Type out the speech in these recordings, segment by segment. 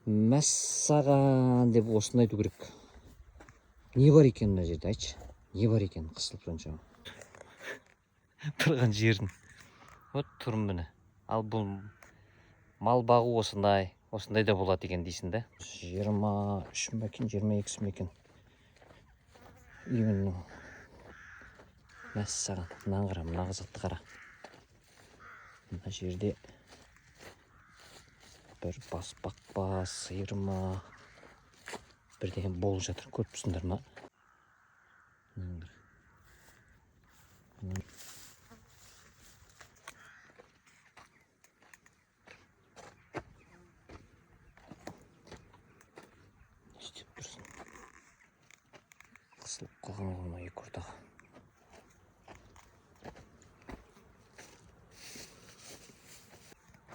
Мәссаған деп осыны айту керек. Не бар екен мына жерде, айтшы? Не бар екен қысылып сонша? Тұрған жердің. Вот тұрмын міне. Ал бұл мал бағу осындай да болады екен дейсің да. 23 ме екен, 22 ме екен. Именно. Мәссаған, мынаны қара, мына қызықты қара. Мына жерде бір баспақ па, сиыр ма, бірден болып жатыр, көріп тұрсыңдар ма? Не істеп тұрсың? Қысылып қалған ғой мына екі ортаға.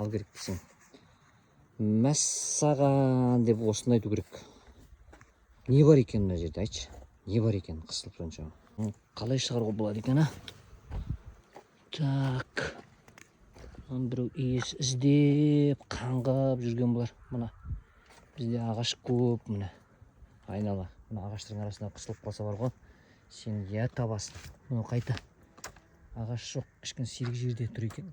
Ал керек десең. Мәссаған деп осыны айту керек. Не бар екен мына жерде, айтшы? Не бар екен қысылып сонша? Қалай шығаруға болады екен, а? Так. Біреу иіс іздеп, қаңғап жүрген бұлар. Мына бізде ағаш көп, міне. Айнала. Мына ағаштардың арасында қысылып қалса бар ғой, сен я табасың. Мына қайта. Ағаш жоқ, кішкене сирек жерде тұр екен.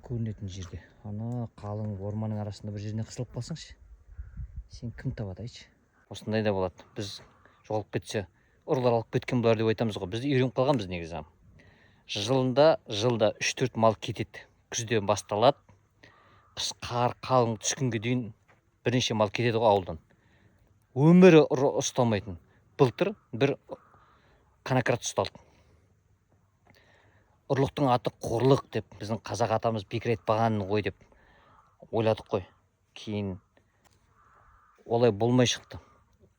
Көрінетін жерде. Ана қалың орманның арасында бір жеріне қысылып қалсаңшы, сен кім табады, айтшы? Осындай да болады. Біз жоғалып кетсе, ұрылар алып кеткен бұлар деп айтамыз ғой. Біз үйреніп қалғанбыз негізі. Жылда 3-4 мал кетеді. Күзден басталады. Қыс қар қалың түскенге дейін бірнеше мал кетеді ғой ауылдан. Өмірі ұсталмайтын. Былтыр бір конократ ұсталды. Ұрлықтың аты қорлық деп, біздің қазақ атамыз бекер айтпаған ғой деп ойладық қой. Кейін олай болмай шықты.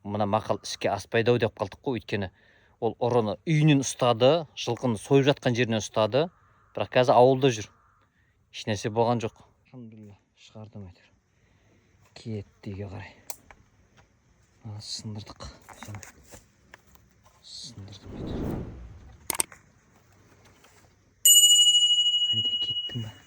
Мына мақал іске аспайды деп қалдық қой, өйткені ол ұрыны үйінен ұстады, жылқыны сойып жатқан жерінен ұстады, бірақ қазір ауылда жүр. Ешнәрсе болған жоқ. Алхамдулилла, шығардым әйтеуір. Кетті үйге қарай. Сындырдық. Сындырдым әйтеуір. Haydi gittim ben.